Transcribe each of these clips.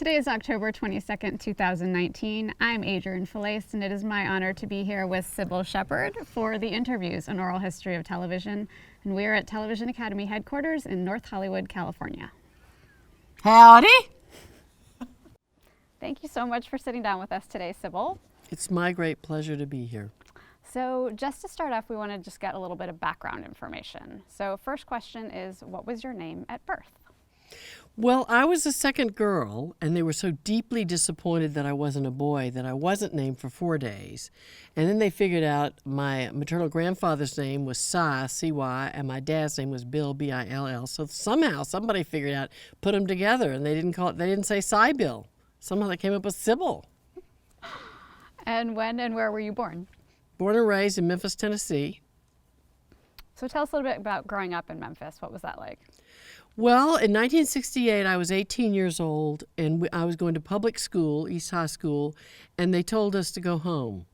Today is October 22nd, 2019. I'm Adrienne Falaise, and it is my honor to be here with Cybill Shepherd for the interviews on oral history of television. And we are at Television Academy headquarters in North Hollywood, California. Howdy. Thank you so much for sitting down with us today, Cybill. It's my great pleasure to be here. So just to start off, we want to just get a little bit of background information. So first question is, what was your name at birth? Well, I was the second girl, and they were so deeply disappointed that I wasn't a boy that I wasn't named for 4 days. And then they figured out my maternal grandfather's name was Cy, C-Y, and my dad's name was Bill, B-I-L-L. So somehow somebody figured out, put them together, and they didn't say Cybill. Somehow they came up with Cybill. And when and where were you born? Born and raised in Memphis, Tennessee. So tell us a little bit about growing up in Memphis. What was that like? Well, in 1968, I was 18 years old, and I was going to public school, East High School, and they told us to go home.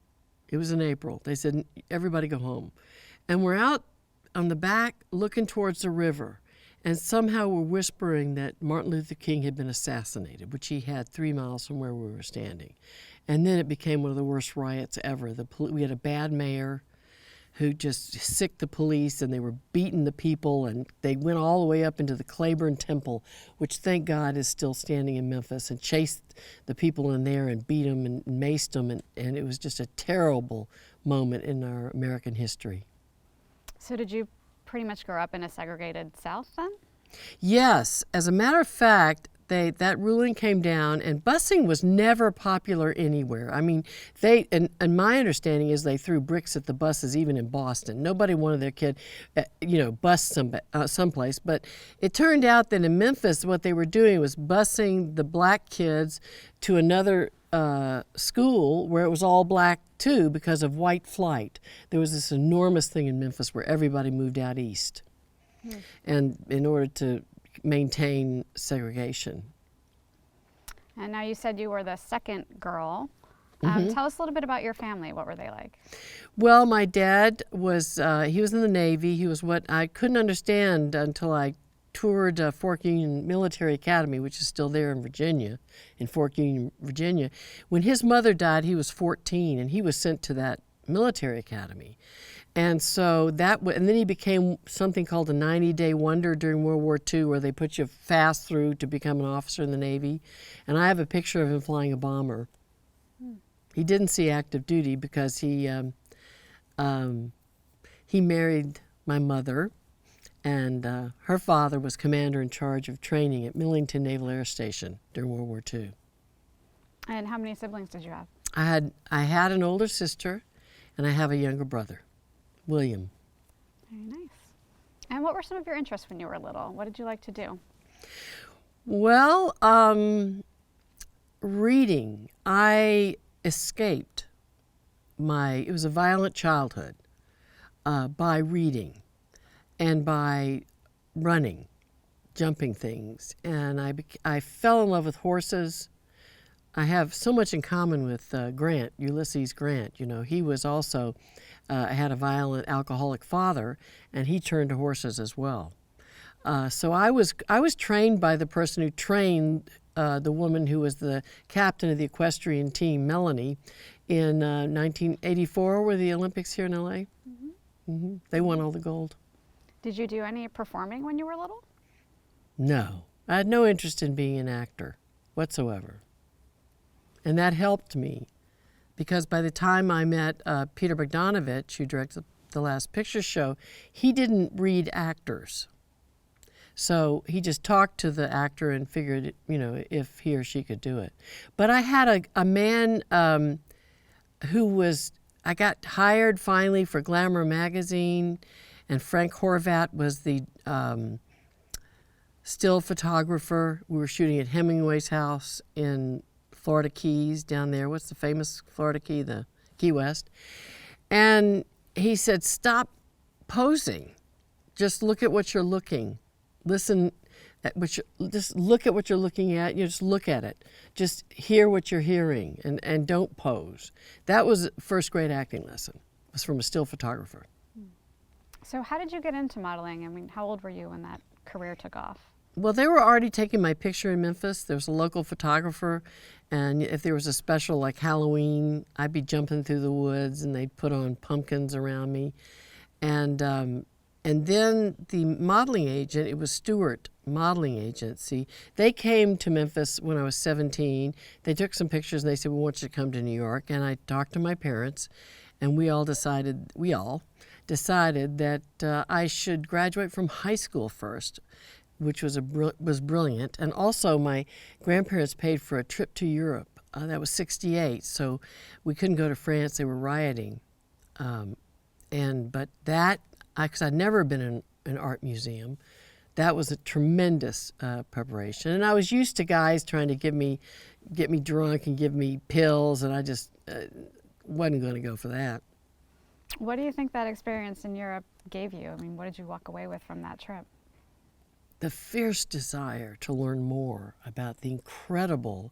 It was in April. They said, everybody go home. And we're out on the back looking towards the river, and somehow we're whispering that Martin Luther King had been assassinated, which he had 3 miles from where we were standing. And then it became one of the worst riots ever. We had a bad mayor who just sicked the police, and they were beating the people, and they went all the way up into the Claiborne Temple, which thank God is still standing in Memphis, and chased the people in there and beat them and maced them, and it was just a terrible moment in our American history. So did you pretty much grow up in a segregated South then? Yes. As a matter of fact, that ruling came down, and busing was never popular anywhere. I mean, and my understanding is they threw bricks at the buses even in Boston. Nobody wanted their kid, bus someplace. But it turned out that in Memphis, what they were doing was busing the black kids to another school where it was all black too because of white flight. There was this enormous thing in Memphis where everybody moved out east, and in order to maintain segregation. And now you said you were the second girl. Tell us a little bit about your family. What were they like? Well, my dad was, he was in the Navy. He was what I couldn't understand until I toured Fork Union Military Academy, which is still there in Virginia, in Fork Union, Virginia. When his mother died, he was 14, and he was sent to that military academy. And so and then he became something called a 90-day wonder during World War II, where they put you fast through to become an officer in the Navy. And I have a picture of him flying a bomber. He didn't see active duty because he married my mother, and her father was commander in charge of training at Millington Naval Air Station during World War II. And how many siblings did you have? I had an older sister, and I have a younger brother, William. Very nice. And what were some of your interests when you were little? What did you like to do? Well, reading. I escaped it was a violent childhood by reading and by running, jumping things. And I fell in love with horses. I have so much in common with Grant, Ulysses Grant. You know, he was also had a violent alcoholic father, and he turned to horses as well. So I was trained by the person who trained the woman who was the captain of the equestrian team, Melanie, in 1984. Were the Olympics here in LA? They won all the gold. Did you do any performing when you were little? No, I had no interest in being an actor whatsoever. And that helped me, because by the time I met Peter Bogdanovich, who directed The Last Picture Show, he didn't read actors. So he just talked to the actor and figured, if he or she could do it. But I had a man I got hired finally for Glamour magazine, and Frank Horvat was the still photographer. We were shooting at Hemingway's house in Florida Keys down there. What's the famous Florida Key? The Key West. And he said, stop posing. Just look at what you're looking. Listen, just look at what you're looking at. You just look at it. Just hear what you're hearing, and don't pose. That was the first grade acting lesson. It was from a still photographer. So how did you get into modeling? I mean, how old were you when that career took off? Well, they were already taking my picture in Memphis. There was a local photographer, and if there was a special like Halloween, I'd be jumping through the woods, and they'd put on pumpkins around me, and then the modeling agent, it was Stewart Modeling Agency. They came to Memphis when I was 17. They took some pictures, and they said, "We want you to come to New York." And I talked to my parents, and we all decided that I should graduate from high school first, which was was brilliant. And also, my grandparents paid for a trip to Europe. That was '68, so we couldn't go to France. They were rioting, but that, because I'd never been in an art museum, that was a tremendous preparation. And I was used to guys trying to get me drunk and give me pills, and I just wasn't going to go for that. What do you think that experience in Europe gave you? I mean, what did you walk away with from that trip? The fierce desire to learn more about the incredible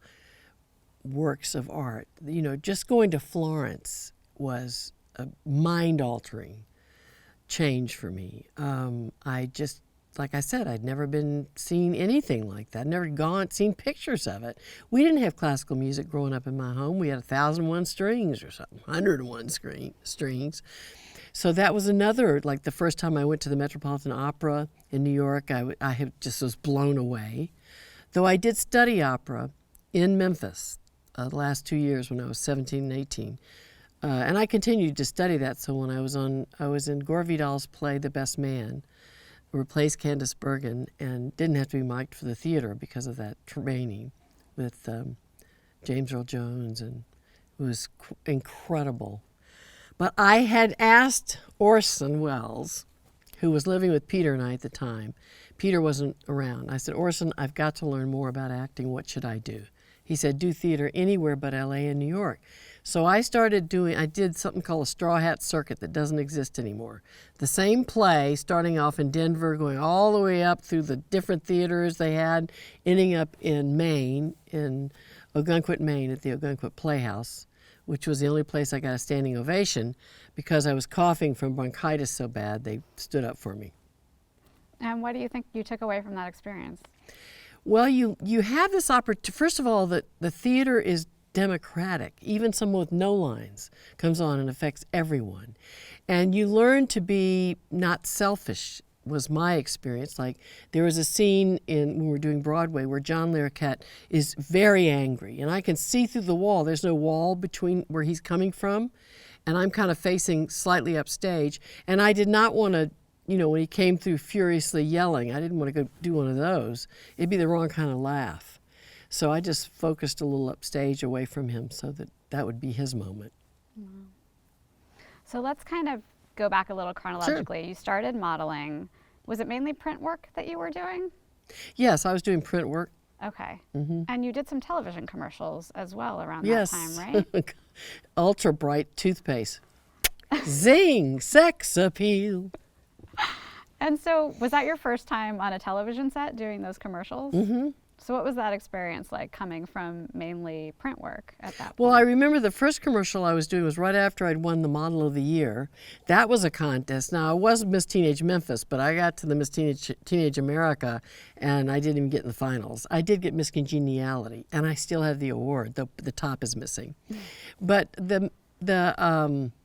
works of art. You know, just going to Florence was a mind-altering change for me. I just, like I said, I'd never seen anything like that. Never seen pictures of it. We didn't have classical music growing up in my home. We had 1,001 strings or something, 101 strings. So that was another, like the first time I went to the Metropolitan Opera in New York, I just was blown away. Though I did study opera in Memphis the last 2 years when I was 17 and 18. And I continued to study that. So when I was in Gore Vidal's play The Best Man, replaced Candice Bergen, and didn't have to be mic'd for the theater because of that training with James Earl Jones, and it was incredible. But I had asked Orson Welles, who was living with Peter and I at the time. Peter wasn't around. I said, "Orson, I've got to learn more about acting. What should I do?" He said, "Do theater anywhere but LA and New York." So I did something called a straw hat circuit that doesn't exist anymore. The same play, starting off in Denver, going all the way up through the different theaters they had, ending up in Maine, in Ogunquit, Maine, at the Ogunquit Playhouse, which was the only place I got a standing ovation because I was coughing from bronchitis so bad they stood up for me. And what do you think you took away from that experience? Well, you have this opportunity. First of all, the theater is democratic. Even someone with no lines comes on and affects everyone. And you learn to be not selfish, was my experience. Like, there was a scene when we were doing Broadway where John Larroquette is very angry, and I can see through the wall. There's no wall between where he's coming from, and I'm kind of facing slightly upstage. And I did not want to, when he came through furiously yelling, I didn't want to go do one of those. It'd be the wrong kind of laugh. So I just focused a little upstage away from him so that would be his moment. Wow. So let's kind of go back a little chronologically. Sure. You started modeling. Was it mainly print work that you were doing? Yes, I was doing print work. Okay. Mm-hmm. And you did some television commercials as well around Yes. that time, right? Ultra bright toothpaste. Zing! Sex appeal. And so was that your first time on a television set doing those commercials? Mm-hmm. So what was that experience like, coming from mainly print work at that point? Well, I remember the first commercial I was doing was right after I'd won the Model of the Year. That was a contest. Now, I was Miss Teenage Memphis, but I got to the Miss Teenage America, and I didn't even get in the finals. I did get Miss Congeniality, and I still have the award. The top is missing. But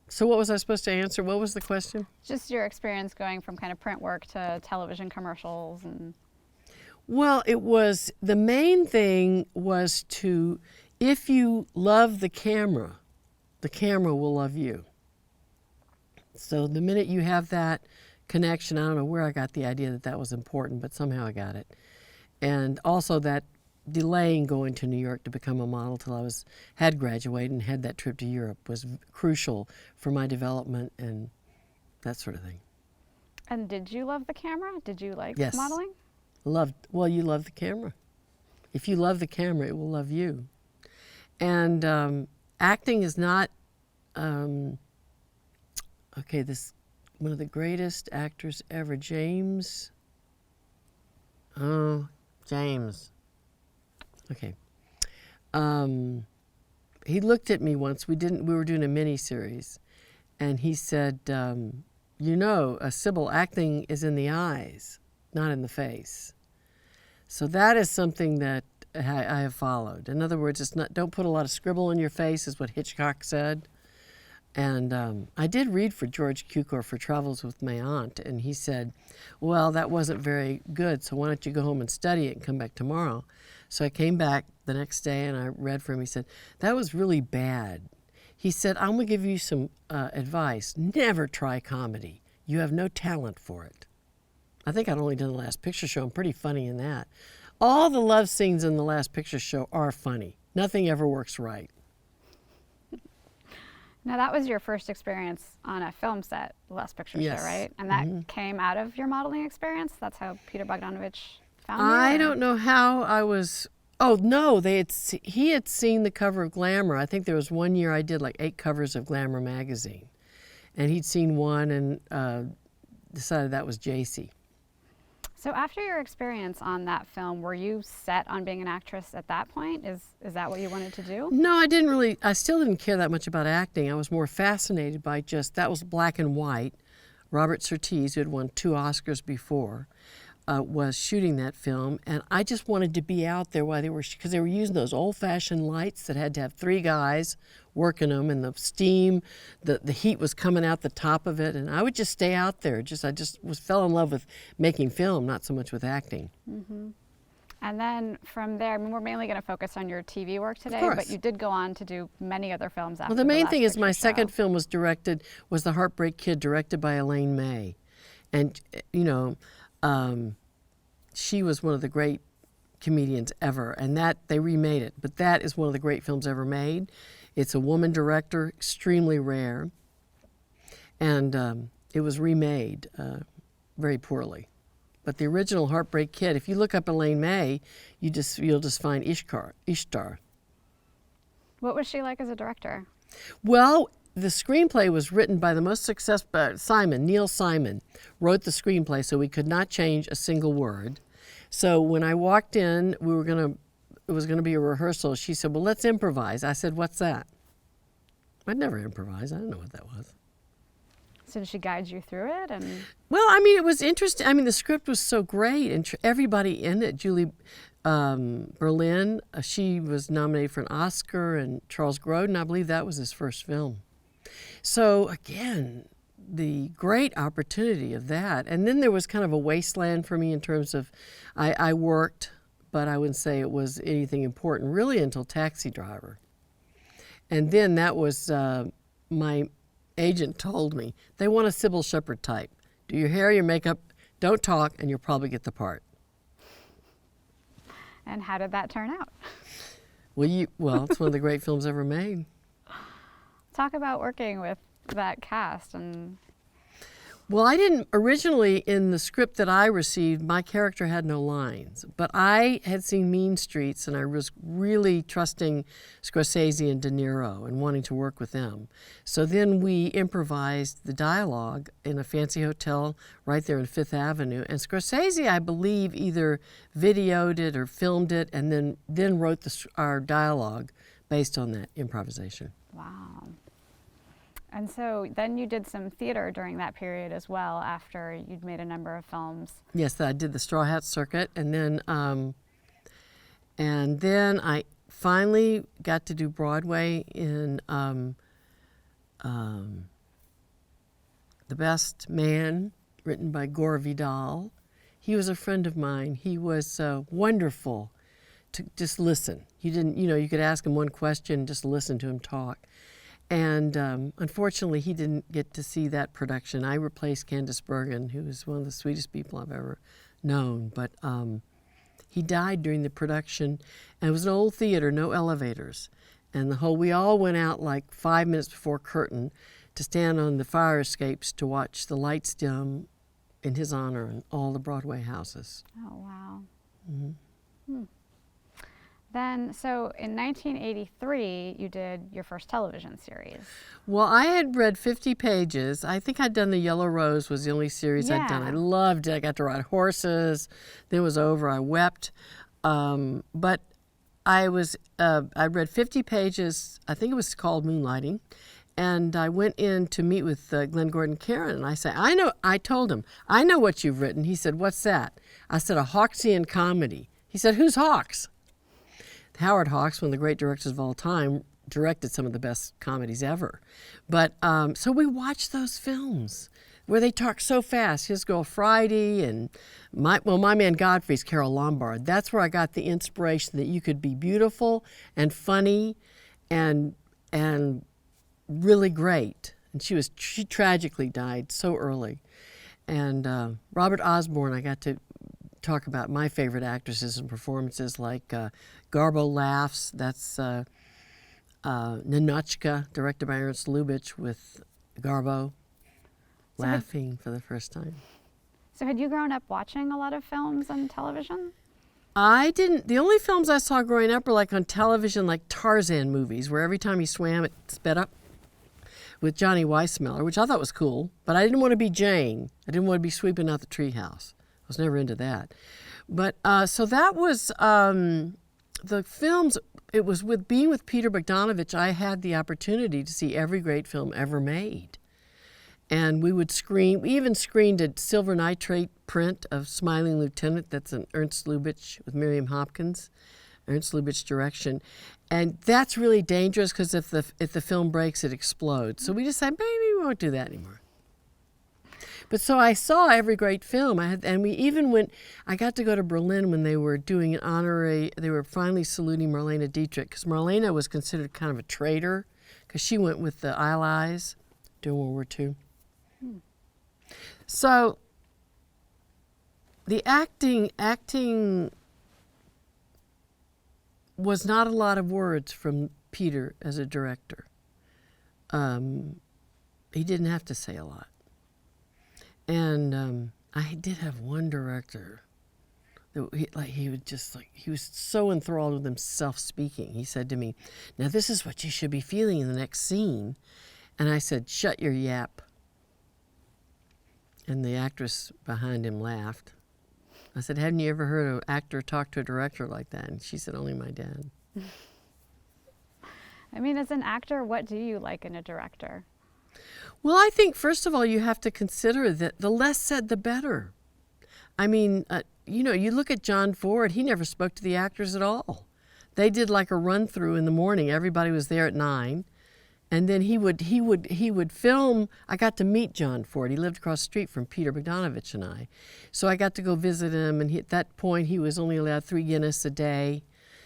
so what was I supposed to answer? What was the question? Just your experience going from kind of print work to television commercials. And well, the main thing was if you love the camera will love you. So the minute you have that connection, I don't know where I got the idea that was important, but somehow I got it. And also that delaying going to New York to become a model till I had graduated and had that trip to Europe was crucial for my development and that sort of thing. And did you love the camera? Did you like Yes. modeling? You love the camera. If you love the camera, it will love you. And acting is not, one of the greatest actors ever, James. Okay. He looked at me once. We were doing a mini series, and he said, Cybill, acting is in the eyes, not in the face. So that is something that I have followed. In other words, it's not, don't put a lot of scribble in your face, is what Hitchcock said. And I did read for George Cukor for Travels with My Aunt, and he said, well, that wasn't very good, so why don't you go home and study it and come back tomorrow? So I came back the next day and I read for him. He said, that was really bad. He said, I'm going to give you some advice. Never try comedy. You have no talent for it. I think I'd only done The Last Picture Show. I'm pretty funny in that. All the love scenes in The Last Picture Show are funny. Nothing ever works right. Now, that was your first experience on a film set, The Last Picture Yes. Show, right? And that came out of your modeling experience? That's how Peter Bogdanovich found you? I or- don't know how I was. Oh no, he had seen the cover of Glamour. I think there was one year I did like 8 covers of Glamour magazine, and he'd seen one and decided that was JC. So after your experience on that film, were you set on being an actress at that point? Is that what you wanted to do? No, I didn't really. I still didn't care that much about acting. I was more fascinated by just that was black and white. Robert Surtees, who had won 2 Oscars before, was shooting that film, and I just wanted to be out there while they were, because they were using those old-fashioned lights that had to have 3 guys working them, and the steam, the heat was coming out the top of it, and I would just stay out there. I just fell in love with making film, not so much with acting. Mm-hmm. And then from there, I mean, we're mainly going to focus on your TV work today, course. but you did go on to do many other films after Well, the main Last thing is my Picture second Show. film was The Heartbreak Kid, directed by Elaine May. And, you know, she was one of the great comedians ever, and that they remade it. But that is one of the great films ever made. It's a woman director, extremely rare, and it was remade very poorly. But the original Heartbreak Kid, if you look up Elaine May, you'll just find Ishtar. What was she like as a director? Well, the screenplay was written by the most successful, Neil Simon, wrote the screenplay, so we could not change a single word. So when I walked in, it was gonna be a rehearsal. She said, well, let's improvise. I said, what's that? I'd never improvised. I didn't know what that was. So did she guide you through it? And Well, I mean, it was interesting. I mean, the script was so great, and everybody in it, Julie Berlin, she was nominated for an Oscar, and Charles Grodin, I believe that was his first film. So again, the great opportunity of that. And then there was kind of a wasteland for me in terms of, I worked, but I wouldn't say it was anything important really until Taxi Driver. And then that was, my agent told me, they want a Cybill Shepherd type. Do your hair, your makeup, don't talk, and you'll probably get the part. and how did that turn out? Well, it's one of the great films ever made. Talk about working with that cast and Well, I didn't originally, in the script that I received, my character had no lines, but I had seen Mean Streets, and I was really trusting Scorsese and De Niro and wanting to work with them. So then we improvised the dialogue in a fancy hotel right there on Fifth Avenue, and Scorsese, I believe, either videoed it or filmed it, and then wrote our dialogue based on that improvisation. wow. And so then you did some theater during that period as well after you'd made a number of films. Yes, I did the Straw Hat Circuit, and then I finally got to do Broadway in The Best Man, written by Gore Vidal. He was a friend of mine. He was wonderful to just listen. You could ask him one question, just listen to him talk. And unfortunately, he didn't get to see that production. I replaced Candice Bergen, who was one of the sweetest people I've ever known. But he died during the production, and it was an old theater, no elevators. And we all went out like 5 minutes before curtain to stand on the fire escapes to watch the lights dim in his honor in all the Broadway houses. Oh, wow. Mm-hmm. Then, so in 1983, you did your first television series. Well, I had read 50 pages. I think I'd done The Yellow Rose was the only series I'd done. I Yeah. loved it. I got to ride horses. Then it was over. I wept. But I read 50 pages. I think it was called Moonlighting. And I went in to meet with Glenn Gordon Caron, and I said, I told him, I know what you've written. He said, what's that? I said, a Hawksian comedy. He said, "Who's Hawks?" Howard Hawks, one of the great directors of all time, directed some of the best comedies ever. But so we watched those films where they talk so fast. His Girl Friday and My Man Godfrey's Carol Lombard. That's where I got the inspiration that you could be beautiful and funny and really great. And she tragically died so early. And Robert Osborne, I got to talk about my favorite actresses and performances like Garbo Laughs. That's Ninotchka, directed by Ernst Lubitsch, with Garbo laughing for the first time. So had you grown up watching a lot of films on television? I didn't. The only films I saw growing up were like on television, like Tarzan movies, where every time he swam, it sped up, with Johnny Weissmuller, which I thought was cool. But I didn't want to be Jane. I didn't want to be sweeping out the treehouse. I was never into that. But so that was the films. It was with being with Peter Bogdanovich, I had the opportunity to see every great film ever made. And we would screen, we even screened a silver nitrate print of Smiling Lieutenant, that's an Ernst Lubitsch with Miriam Hopkins, Ernst Lubitsch direction. And that's really dangerous because if the film breaks, it explodes. So we decided maybe we won't do that anymore. But so I saw every great film. And we even went, I got to go to Berlin when they were doing an honorary, they were finally saluting Marlene Dietrich, because Marlene was considered kind of a traitor, because she went with the Allies during World War II. So the acting was not a lot of words from Peter as a director. He didn't have to say a lot. And I did have one director that he was so enthralled with himself speaking. He said to me, "Now this is what you should be feeling in the next scene." And I said, "Shut your yap." And the actress behind him laughed. I said, "Hadn't you ever heard an actor talk to a director like that?" And she said, "Only my dad." I mean, as an actor, what do you like in a director? Well, I think, first of all, you have to consider that the less said, the better. I mean, you look at John Ford, he never spoke to the actors at all. They did like a run-through in the morning. Everybody was there at 9. And then he would film. I got to meet John Ford. He lived across the street from Peter Bogdanovich and I. So I got to go visit him, and at that point he was only allowed 3 Guinness a day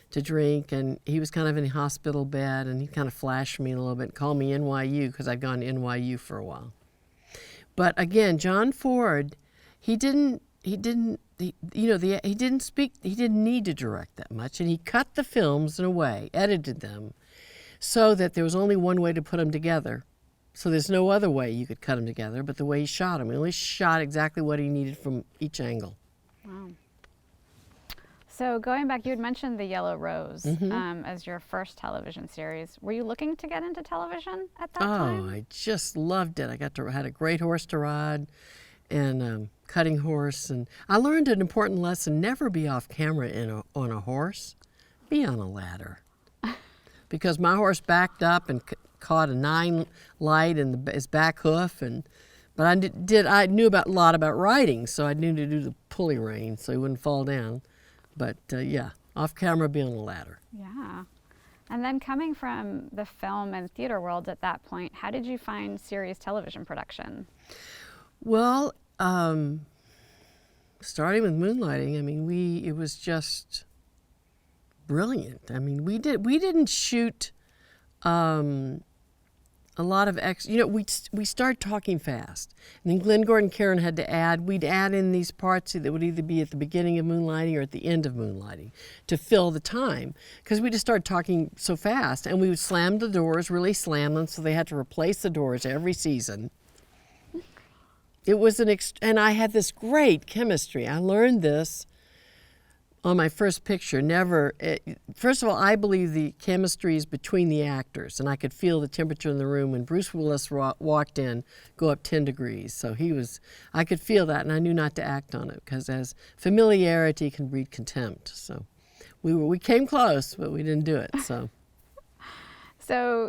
to drink, and he was kind of in a hospital bed, and he kind of flashed me a little bit and called me NYU because I'd gone to NYU for a while. But again, John Ford, he didn't speak, he didn't need to direct that much, and he cut the films in a way, edited them, so that there was only one way to put them together. So there's no other way you could cut them together but the way he shot them. He only shot exactly what he needed from each angle. Wow. So going back, you had mentioned The Yellow Rose as your first television series. Were you looking to get into television at that time? Oh, I just loved it. I had a great horse to ride and cutting horse. And I learned an important lesson: never be off camera on a horse. Be on a ladder. Because my horse backed up and caught a 9 light in his back hoof, but I knew a lot about riding, so I knew to do the pulley rein so he wouldn't fall down. But yeah, off camera, be on a ladder. Yeah. And then coming from the film and theater world at that point, how did you find series television production? Well, starting with Moonlighting, I mean, it was just brilliant. I mean, we didn't shoot a lot of we started talking fast, and then Glenn Gordon Caron had to add. We'd add in these parts that would either be at the beginning of Moonlighting or at the end of Moonlighting to fill the time, because we just started talking so fast, and we would slam the doors, really slam them, so they had to replace the doors every season. It was and I had this great chemistry. I learned this on my first picture. First of all, I believe the chemistry is between the actors, and I could feel the temperature in the room when Bruce Willis walked in go up 10 degrees. So I could feel that, and I knew not to act on it, because as familiarity can breed contempt. So we came close, but we didn't do it. So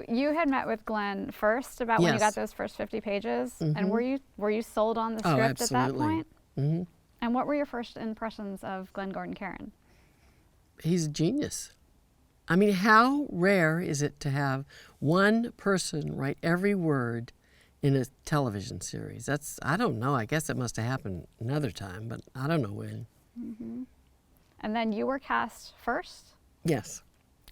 you had met with Glenn first about when you got those first 50 pages, and were you sold on the script at that point? Mm-hmm. And what were your first impressions of Glenn Gordon Caron? he's a genius. I mean, how rare is it to have one person write every word in a television series? I don't know. I guess it must have happened another time, but I don't know when. Mm-hmm. And then you were cast first? Yes.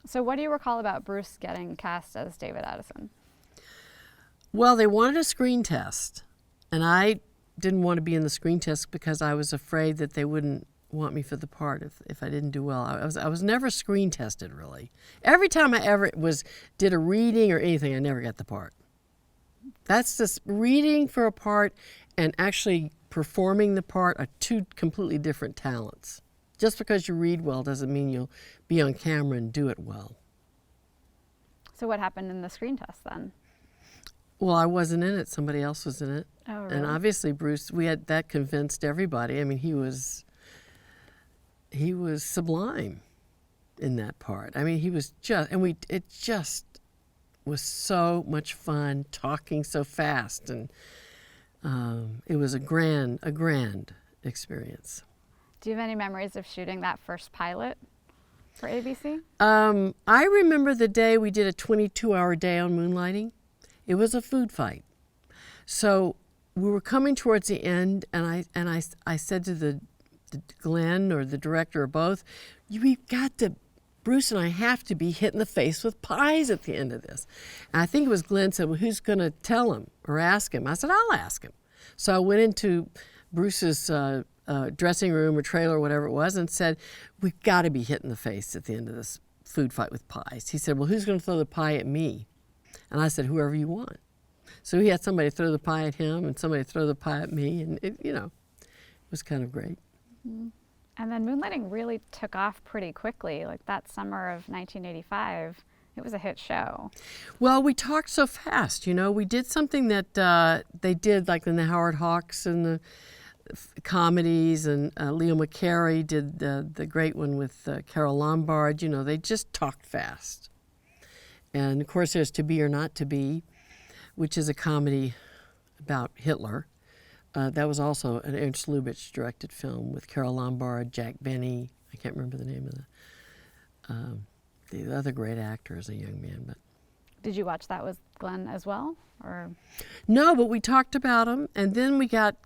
So what do you recall about Bruce getting cast as David Addison? Well, they wanted a screen test, and I didn't want to be in the screen test because I was afraid that they wouldn't want me for the part if I didn't do well. I was never screen tested, really. Every time I ever did a reading or anything, I never got the part. That's just reading for a part and actually performing the part are two completely different talents. Just because you read well doesn't mean you'll be on camera and do it well. So what happened in the screen test then? Well, I wasn't in it. Somebody else was in it. Oh, really? And obviously, Bruce, that convinced everybody. I mean, he was sublime in that part. I mean, he was it just was so much fun talking so fast, and it was a grand experience. Do you have any memories of shooting that first pilot for ABC? I remember the day we did a 22-hour day on moonlighting. It was a food fight. So we were coming towards the end, and I said to the Glenn or the director or both, Bruce and I have to be hit in the face with pies at the end of this. And I think it was Glenn said, well, who's going to tell him or ask him? I said, I'll ask him. So I went into Bruce's dressing room or trailer or whatever it was and said, we've got to be hit in the face at the end of this food fight with pies. He said, well, who's going to throw the pie at me? And I said, whoever you want. So he had somebody throw the pie at him and somebody throw the pie at me, and it was kind of great. Mm-hmm. And then moonlighting really took off pretty quickly. Like that summer of 1985, it was a hit show. Well, we talked so fast, We did something that they did like in the Howard Hawks and the comedies, and Leo McCarey did the great one with Carol Lombard. They just talked fast. And of course, there's To Be or Not to Be, which is a comedy about Hitler. That was also an Ernst Lubitsch directed film with Carol Lombard, Jack Benny. I can't remember the name of the other great actor as a young man. But did you watch that with Glenn as well, or? No, but we talked about them, and then we got.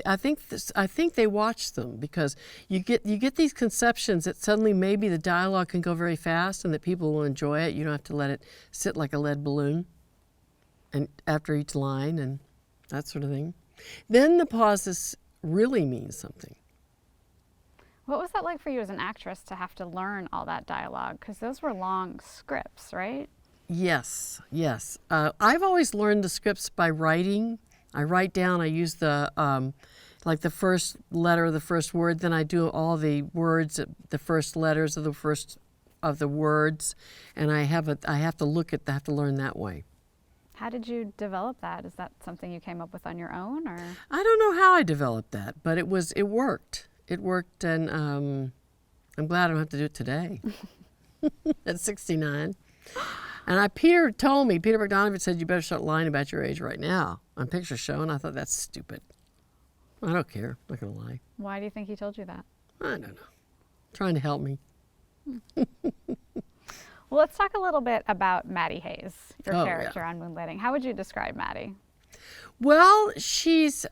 I think they watched them because you get these conceptions that suddenly maybe the dialogue can go very fast and that people will enjoy it. You don't have to let it sit like a lead balloon, and after each line and that sort of thing. Then the pauses really mean something. What was that like for you as an actress to have to learn all that dialogue? Because those were long scripts, right? Yes. I've always learned the scripts by writing. I write down, I use the first letter, the first word, then I do all the words, the first letters of the words, and I have to learn that way. How did you develop that? Is that something you came up with on your own, or? I don't know how I developed that, but it worked. It worked, and I'm glad I don't have to do it today at 69. And Peter Bogdanovich said, you better start lying about your age right now on picture show, and I thought, that's stupid. I don't care. I'm not going to lie. Why do you think he told you that? I don't know. Trying to help me. Well, let's talk a little bit about Maddie Hayes, your character yeah. on Moonlighting. How would you describe Maddie? Well,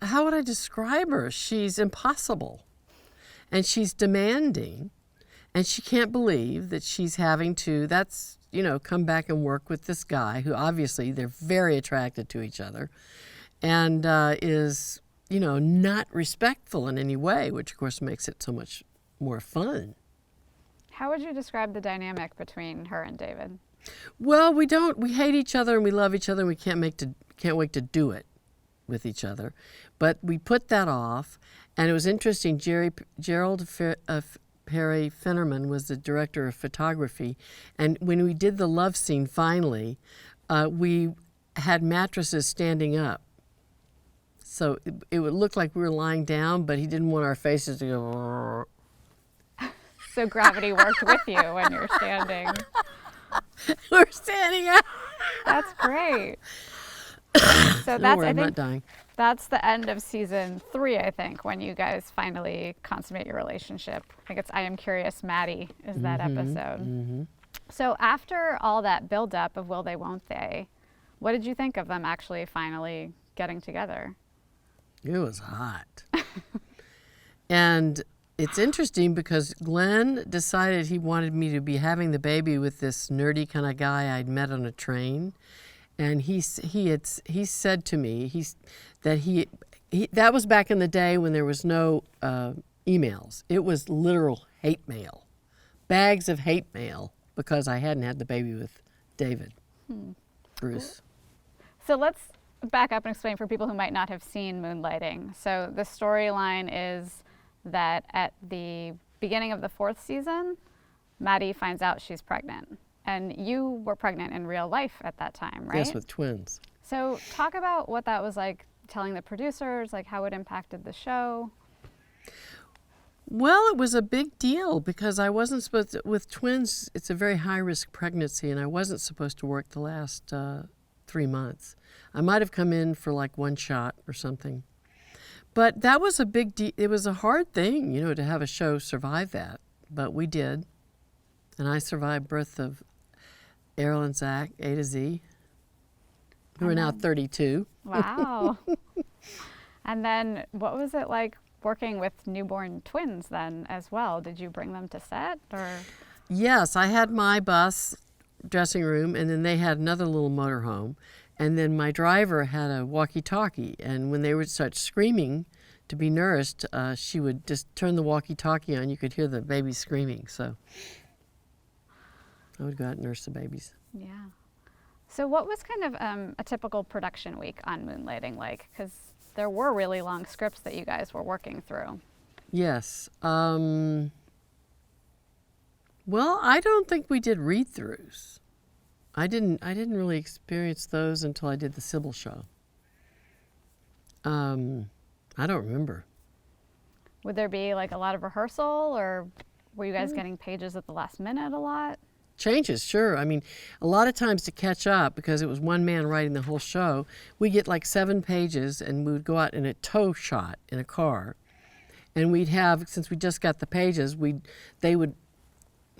how would I describe her? She's impossible, and she's demanding, and she can't believe that she's having to, come back and work with this guy who obviously they're very attracted to each other and is, not respectful in any way, which of course makes it so much more fun. How would you describe the dynamic between her and David? Well, we hate each other and we love each other and we can't wait to do it with each other. But we put that off, and it was interesting. Gerald Perry Finnerman was the director of photography, and when we did the love scene finally, we had mattresses standing up. So it would look like we were lying down, but he didn't want our faces to go. So gravity worked with you when you're standing. We're standing up. That's great. So Don't that's, worry, I I'm not think, dying. that's the end of season 3, I think, when you guys finally consummate your relationship. I think it's I Am Curious, Maddie is that episode. So after all that buildup of will they, won't they, what did you think of them actually finally getting together? It was hot. And it's interesting because Glenn decided he wanted me to be having the baby with this nerdy kind of guy I'd met on a train. And he said to me that that was back in the day when there was no emails. It was literal hate mail, bags of hate mail, because I hadn't had the baby with David, Bruce. So let's back up and explain for people who might not have seen Moonlighting. So the storyline is that at the beginning of the 4th season, Maddie finds out she's pregnant. And you were pregnant in real life at that time, right? Yes, with twins. So talk about what that was like, telling the producers, like how it impacted the show. Well, it was a big deal because I wasn't supposed to, with twins, it's a very high-risk pregnancy, and I wasn't supposed to work the last 3 months. I might have come in for like 1 shot or something. But that was a big deal. It was a hard thing, to have a show survive that. But we did. And I survived birth of Errol and Zach, A to Z, who are now 32. Wow. And then what was it like working with newborn twins then as well? Did you bring them to set or? Yes, I had my bus dressing room, and then they had another little motorhome. And then my driver had a walkie-talkie, and when they would start screaming to be nursed, she would just turn the walkie-talkie on. You could hear the baby screaming, so I would go out and nurse the babies. Yeah. So what was kind of a typical production week on Moonlighting like? Because there were really long scripts that you guys were working through. Yes. Well, I don't think we did read-throughs. I didn't really experience those until I did the Cybill show. I don't remember. Would there be like a lot of rehearsal, or were you guys getting pages at the last minute a lot? Changes, sure. I mean, a lot of times to catch up, because it was one man writing the whole show, we get like 7 pages, and we would go out in a tow shot in a car, and we'd have, since we just got the pages, they would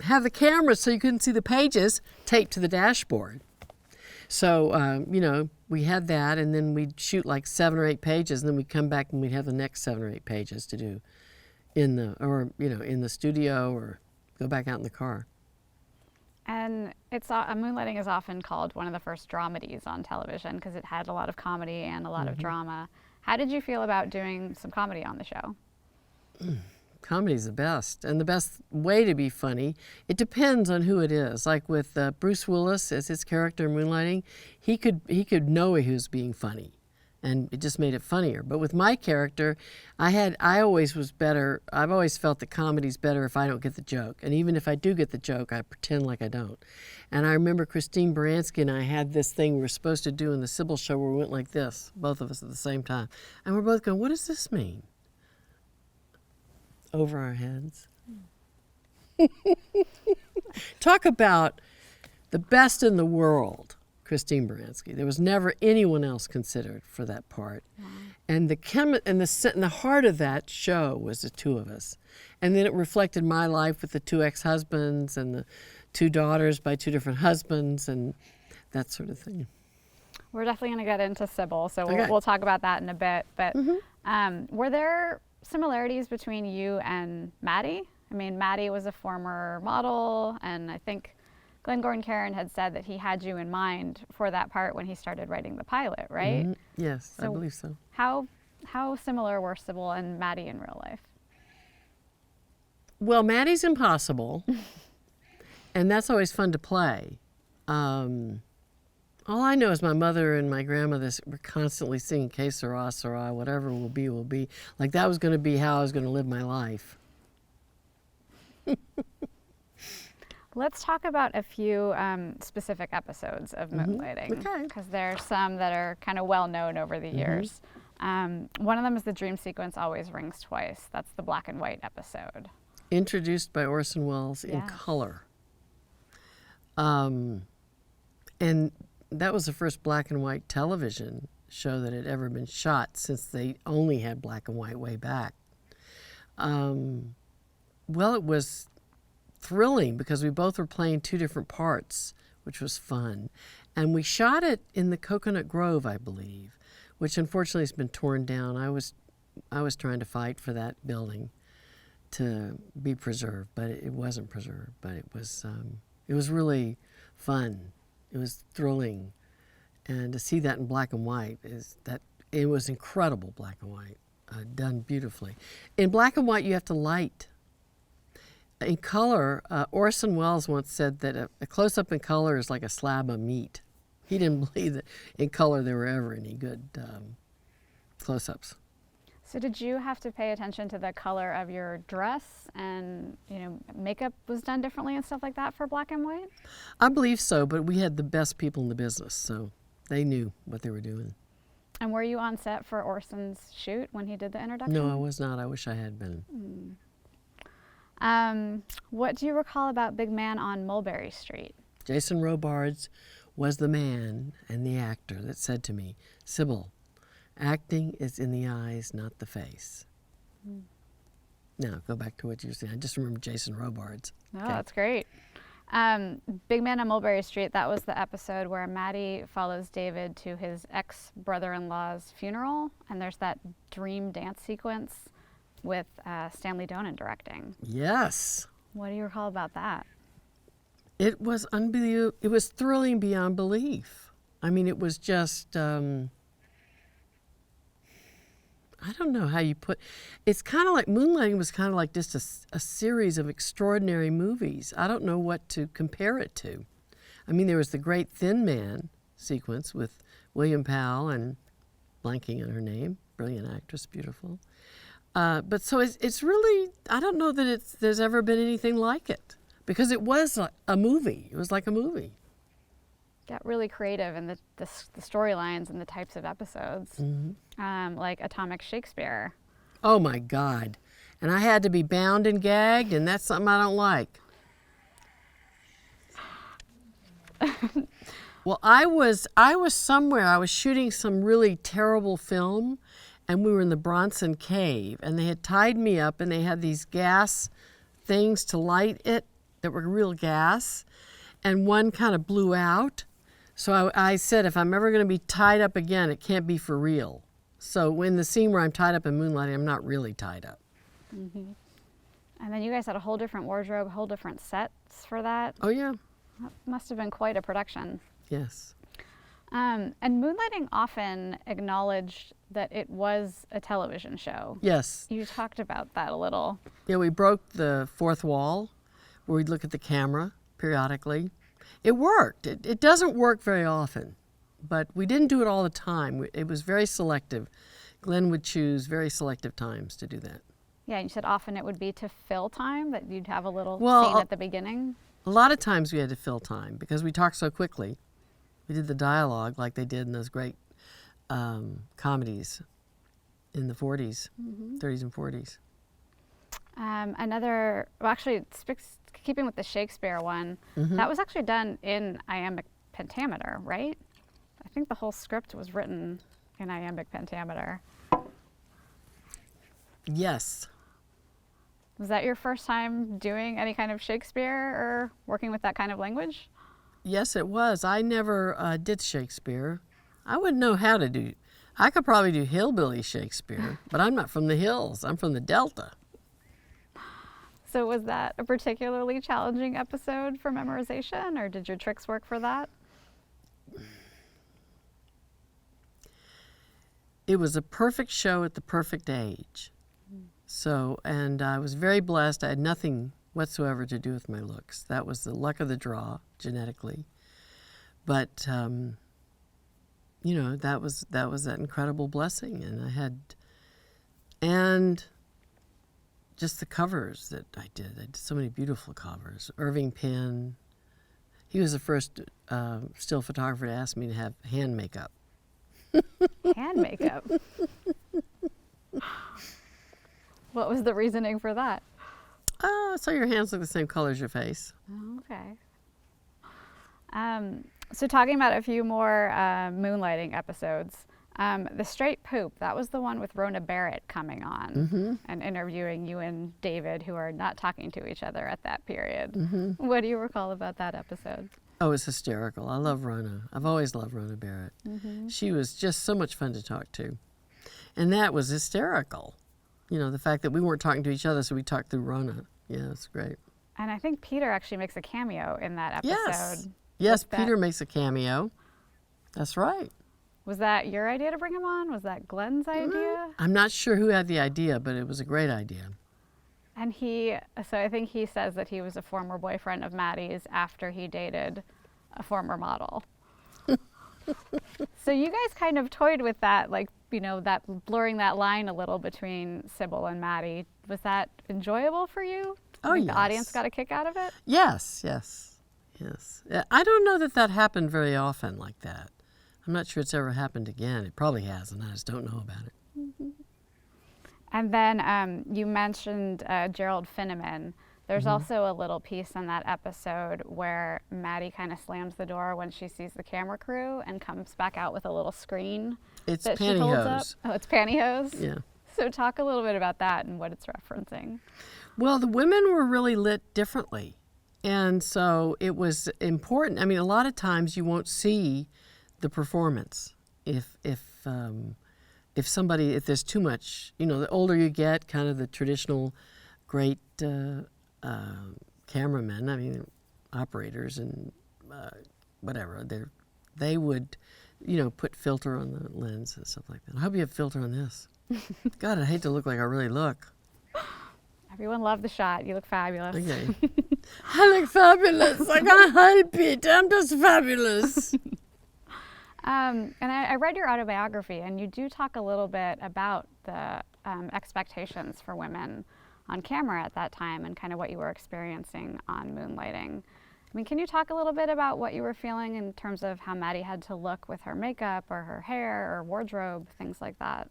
have the camera so you couldn't see the pages taped to the dashboard. So, we had that, and then we'd shoot like 7 or 8 pages, and then we'd come back and we'd have the next 7 or 8 pages to do in the studio or go back out in the car. And Moonlighting is often called one of the first dramedies on television because it had a lot of comedy and a lot of drama. How did you feel about doing some comedy on the show? Comedy's the best, and the best way to be funny, it depends on who it is. Like with Bruce Willis as his character in Moonlighting, he could know he was being funny, and it just made it funnier. But with my character, I've always felt that comedy's better if I don't get the joke, and even if I do get the joke, I pretend like I don't. And I remember Christine Baranski and I had this thing we were supposed to do in the Cybill show where we went like this, both of us at the same time, and we're both going, "What does this mean?" Over our heads. Talk about the best in the world, Christine Baranski. There was never anyone else considered for that part. Wow. And the heart of that show was the two of us. And then it reflected my life with the 2 ex-husbands and the 2 daughters by 2 different husbands and that sort of thing. We're definitely going to get into Cybill, so Okay. we'll talk about that in a bit. But were there similarities between you and Maddie? I mean, Maddie was a former model, and I think Glenn Gordon Caron had said that he had you in mind for that part when he started writing the pilot, right? Yes, So I believe so. How similar were Cybill and Maddie in real life? Well, Maddie's impossible, and that's always fun to play. All I know is my mother and my grandmother were constantly singing "Que sera, sera," whatever will be, will be. Like that was going to be how I was going to live my life. Let's talk about a few specific episodes of Moonlighting, Okay. because there's some that are kind of well known over the years. One of them is the dream sequence always rings twice. That's the black and white episode. Introduced by Orson Welles in color. And that was the first black and white television show that had ever been shot, since they only had black and white way back. Well, it was thrilling because we both were playing two different parts, which was fun. And we shot it in the Coconut Grove, I believe, which unfortunately has been torn down. I was trying to fight for that building to be preserved, but it wasn't preserved. But it was really fun. It was thrilling, and to see that in black and white it was incredible. Black and white, done beautifully. In black and white, you have to light. In color, Orson Welles once said that a close-up in color is like a slab of meat. He didn't believe that in color there were ever any good close-ups. So did you have to pay attention to the color of your dress, and makeup was done differently and stuff like that for black and white? I believe so, but we had the best people in the business, so they knew what they were doing. And were you on set for Orson's shoot when he did the introduction? No, I was not. I wish I had been. What do you recall about Big Man on Mulberry Street? Jason Robards was the man and the actor that said to me, "Cybill, acting is in the eyes, not the face." Now, go back to what you were saying. I just remember Jason Robards. Oh, Okay. that's great. Big Man on Mulberry Street, that was the episode where Maddie follows David to his ex-brother-in-law's funeral, and there's that dream dance sequence with Stanley Donen directing. Yes. What do you recall about that? It was unbelievable. It was thrilling beyond belief. I mean, it was just, I don't know how you put, it's kind of like, Moonlighting was kind of like just a series of extraordinary movies. I don't know what to compare it to. I mean, there was the Great Thin Man sequence with William Powell and blanking on her name, brilliant actress, beautiful. But so it's really, I don't know that there's ever been anything like it, because it was a movie. It was like a movie. Got really creative in the storylines and the types of episodes, like Atomic Shakespeare. Oh my God. And I had to be bound and gagged, and that's something I don't like. Well, I was somewhere, I was shooting some really terrible film, and we were in the Bronson Cave, and they had tied me up, and they had these gas things to light it that were real gas, and one kind of blew out. So I said, if I'm ever going to be tied up again, it can't be for real. So in the scene where I'm tied up in Moonlighting, I'm not really tied up. And then you guys had a whole different wardrobe, whole different sets for that. Oh, yeah. That must have been quite a production. Yes. And Moonlighting often acknowledged that it was a television show. Yes. You talked about that a little. Yeah, we broke the fourth wall where we'd look at the camera periodically. It worked. It doesn't work very often, but we didn't do it all the time. It was very selective. Glenn would choose very selective times to do that. Yeah, you said often it would be to fill time, that you'd have a little Well, scene at the beginning. A lot of times we had to fill time because we talked so quickly. We did the dialogue like they did in those great comedies in the 40s, 30s and 40s. Keeping with the Shakespeare one, that was actually done in iambic pentameter, right? I think the whole script was written in iambic pentameter. Yes. Was that your first time doing any kind of Shakespeare or working with that kind of language? Yes, it was. I never did Shakespeare. I wouldn't know how to do. I could probably do hillbilly Shakespeare, but I'm not from the hills. I'm from the Delta. So was that a particularly challenging episode for memorization, or did your tricks work for that? It was a perfect show at the perfect age. So, and I was very blessed. I had nothing whatsoever to do with my looks. That was the luck of the draw, genetically. But, that was that incredible blessing. And just the covers that I did so many beautiful covers. Irving Penn, he was the first still photographer to ask me to have hand makeup. Hand makeup? What was the reasoning for that? So your hands look the same color as your face. Oh, okay. So talking about a few more moonlighting episodes, the Straight Poop, that was the one with Rona Barrett coming on and interviewing you and David, who are not talking to each other at that period. What do you recall about that episode? Oh, it's hysterical. I love Rona. I've always loved Rona Barrett. She was just so much fun to talk to. And that was hysterical. You know, the fact that we weren't talking to each other, so we talked through Rona. Yeah, it's great. And I think Peter actually makes a cameo in that episode. Yes, Peter makes a cameo. That's right. Was that your idea to bring him on? Was that Glenn's idea? I'm not sure who had the idea, but it was a great idea. And so I think he says that he was a former boyfriend of Maddie's after he dated a former model. So you guys kind of toyed with that, like, you know, that blurring that line a little between Cybill and Maddie. Was that enjoyable for you? Oh, yes. yes. The audience got a kick out of it? Yes. I don't know that happened very often like that. I'm not sure it's ever happened again. It probably has, and I just don't know about it. And then you mentioned Gerald Finneman. There's also a little piece in that episode where Maddie kind of slams the door when she sees the camera crew and comes back out with a little screen that she holds up. Oh, it's pantyhose? Yeah. So talk a little bit about that and what it's referencing. Well, the women were really lit differently. And so it was important. I mean, a lot of times you won't see the performance if there's too much, you know, the older you get, kind of the traditional great cameramen, I mean, operators and whatever, they would, you know, put filter on the lens and stuff like that. I hope you have filter on this. God, I'd hate to look like I really look. Everyone loved the shot. You look fabulous. Okay. I look fabulous. I can't help it. I'm just fabulous. And I read your autobiography, and you do talk a little bit about the expectations for women on camera at that time and kind of what you were experiencing on moonlighting. I mean, can you talk a little bit about what you were feeling in terms of how Maddie had to look with her makeup or her hair or wardrobe, things like that?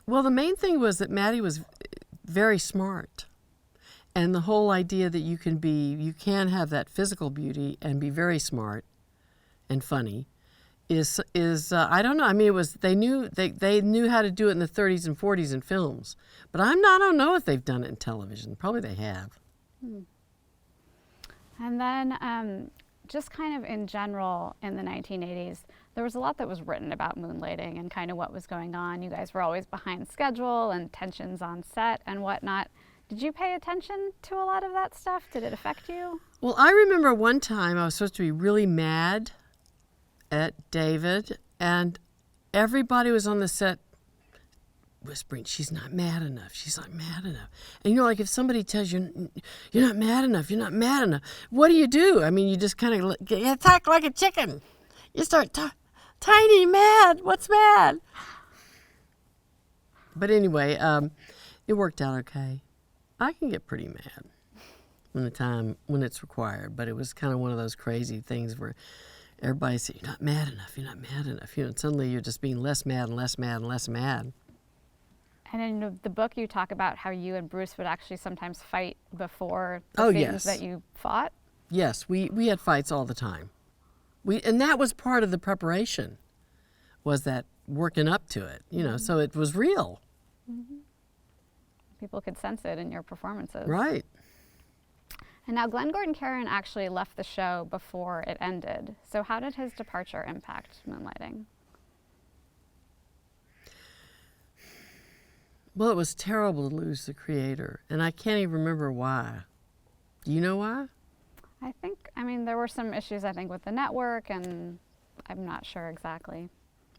Well, the main thing was that Maddie was very smart. And the whole idea that you can have that physical beauty and be very smart and funny is I don't know. I mean, they knew how to do it in the 30s and 40s in films, but I don't know if they've done it in television. Probably they have. And then just kind of in general in the 1980s, there was a lot that was written about moonlighting and kind of what was going on. You guys were always behind schedule and tensions on set and whatnot. Did you pay attention to a lot of that stuff? Did it affect you? Well, I remember one time I was supposed to be really mad at David, and everybody was on the set whispering, "She's not mad enough. She's not mad enough." And you know, like if somebody tells you, "You're not mad enough. You're not mad enough," what do? I mean, you just kind of you talk like a chicken. You start tiny mad. What's mad? But anyway, it worked out okay. I can get pretty mad when it's required, but it was kind of one of those crazy things where everybody said, "You're not mad enough. You're not mad enough." You know, and suddenly you're just being less mad and less mad and less mad. And in the book, you talk about how you and Bruce would actually sometimes fight before the scenes that you fought. Yes, we had fights all the time. And that was part of the preparation, was that working up to it. You know, so it was real. People could sense it in your performances. Right. And now Glenn Gordon Caron actually left the show before it ended. So how did his departure impact moonlighting? Well, it was terrible to lose the creator, and I can't even remember why. Do you know why? I mean, there were some issues, I think, with the network, and I'm not sure exactly.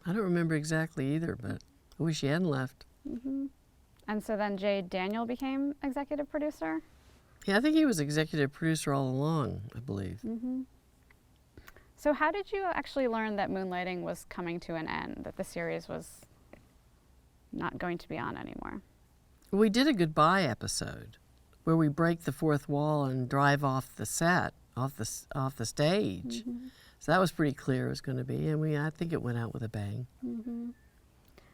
I don't remember exactly either, but I wish he hadn't left. And so then Jay Daniel became executive producer? Yeah, I think he was executive producer all along, I believe. So how did you actually learn that moonlighting was coming to an end, that the series was not going to be on anymore? We did a goodbye episode where we break the fourth wall and drive off the set, off the stage. So that was pretty clear it was going to be, and I think it went out with a bang.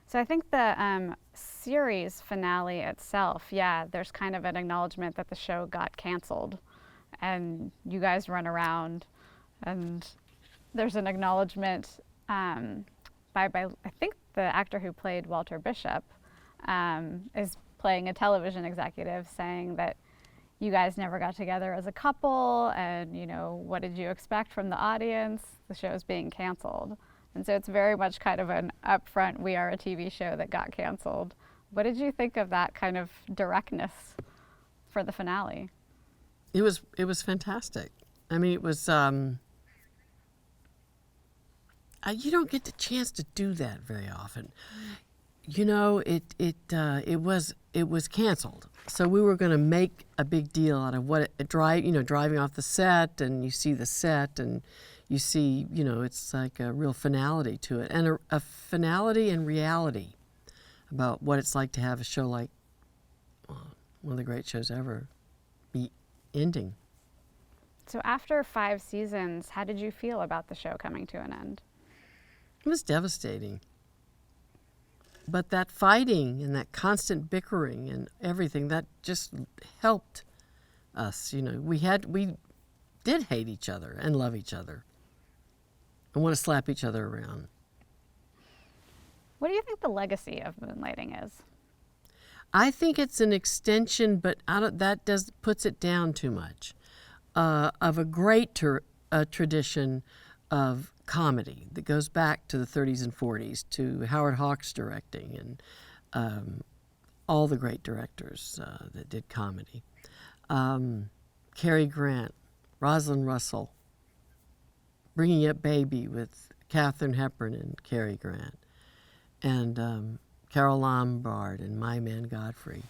So I think the series finale itself, there's kind of an acknowledgement that the show got canceled, and you guys run around And there's an acknowledgement by I think the actor who played Walter Bishop is playing a television executive, saying that you guys never got together as a couple, and what did you expect from the audience? The show's being canceled. And so it's very much kind of an upfront, we are a TV show that got canceled. What did you think of that kind of directness for the finale? It was fantastic. I mean, it was you don't get the chance to do that very often. It was canceled. So we were going to make a big deal out of driving off the set, and you see the set, and you see, it's like a real finality to it, and a finality and reality about what it's like to have a show like one of the great shows ever be ending. So after 5 seasons, how did you feel about the show coming to an end? It was devastating. But that fighting and that constant bickering and everything, that just helped us. We did hate each other and love each other and want to slap each other around. What do you think the legacy of Moonlighting is? I think it's an extension, but puts it down too much, of a great tradition of comedy that goes back to the 30s and 40s, to Howard Hawks directing and all the great directors that did comedy. Cary Grant, Rosalind Russell, Bringing Up Baby with Katharine Hepburn and Cary Grant, and Carol Lombard and My Man Godfrey.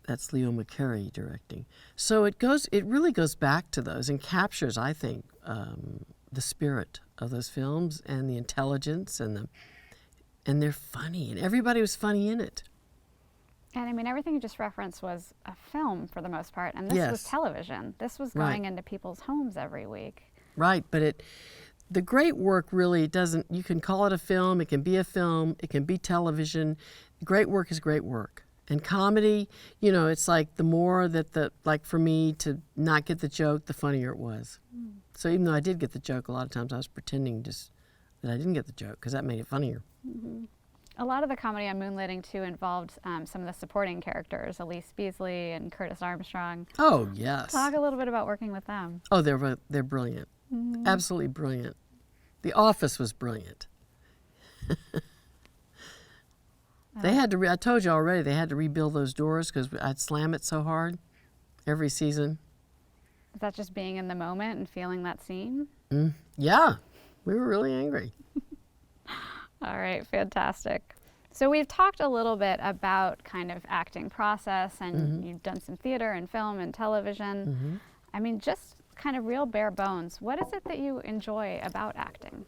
That's Leo McCarey directing. So it really goes back to those and captures, I think, the spirit of those films and the intelligence and they're funny, and everybody was funny in it. And I mean, everything you just referenced was a film for the most part, and this was television. This was going into people's homes every week. Right, but the great work really doesn't, you can call it a film, it can be television. Great work is great work. And comedy, it's like the more that like for me to not get the joke, the funnier it was. Mm. So even though I did get the joke, a lot of times I was pretending that I didn't get the joke, because that made it funnier. Mm-hmm. A lot of the comedy on Moonlighting, too, involved some of the supporting characters, Elise Beasley and Curtis Armstrong. Oh, yes. Talk a little bit about working with them. Oh, they're brilliant. Mm-hmm. Absolutely brilliant. The Office was brilliant. They had to, I told you already, they had to rebuild those doors because I'd slam it so hard every season. Is that just being in the moment and feeling that scene? Yeah, we were really angry. All right, fantastic. So we've talked a little bit about kind of acting process, and you've done some theater and film and television. Mm-hmm. I mean, just kind of real bare bones, what is it that you enjoy about acting?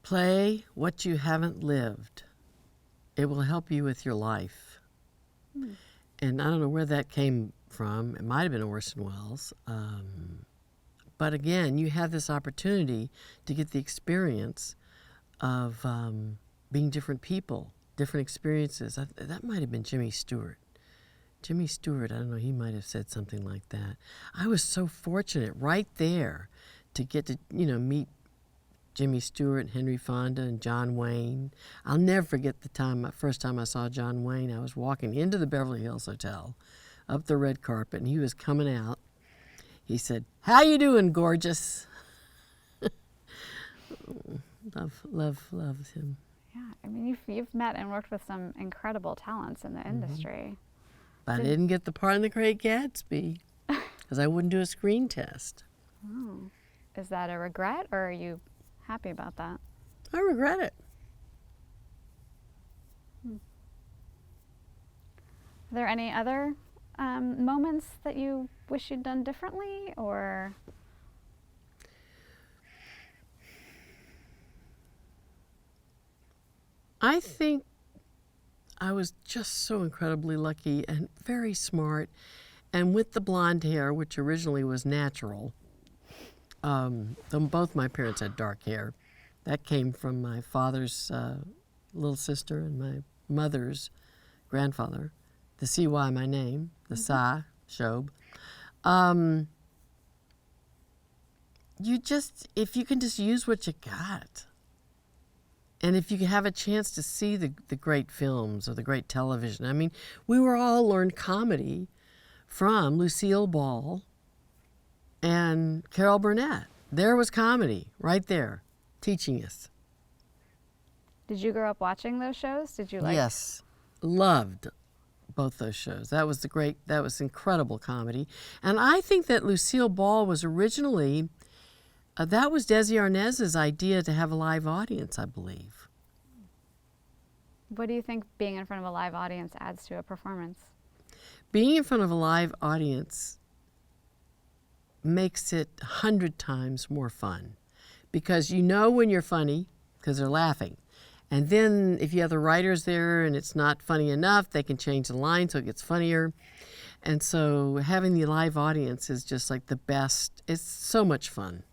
Play what you haven't lived. It will help you with your life. And I don't know where that came from. It might have been Orson Welles. But again, you have this opportunity to get the experience of being different people, different experiences. That might have been Jimmy Stewart. Jimmy Stewart, I don't know, he might have said something like that. I was so fortunate right there to get to, meet Jimmy Stewart, Henry Fonda, and John Wayne. I'll never forget the first time I saw John Wayne. I was walking into the Beverly Hills Hotel, up the red carpet, and he was coming out. He said, "How you doing, gorgeous?" love him. Yeah, I mean, you've met and worked with some incredible talents in the industry. But I didn't get the part in The Great Gatsby because I wouldn't do a screen test. Oh. Is that a regret, or are you happy about that? I regret it. Are there any other moments that you wish you'd done differently, or? I think I was just so incredibly lucky and very smart, and with the blonde hair, which originally was natural. Both my parents had dark hair. That came from my father's little sister and my mother's grandfather. The CY, my name, the Sa, Shob. If you can just use what you got. And if you have a chance to see the great films or the great television. I mean, we were all learned comedy from Lucille Ball and Carol Burnett. There was comedy right there teaching us. Did you grow up watching those shows? Did you like? Yes, loved both those shows. That was incredible comedy. And I think that Lucille Ball was originally, that was Desi Arnaz's idea to have a live audience, I believe. What do you think being in front of a live audience adds to a performance? Being in front of a live audience makes it 100 times more fun because you know when you're funny because they're laughing. And then if you have the writers there and it's not funny enough, they can change the line so it gets funnier. And so having the live audience is just like the best. It's so much fun.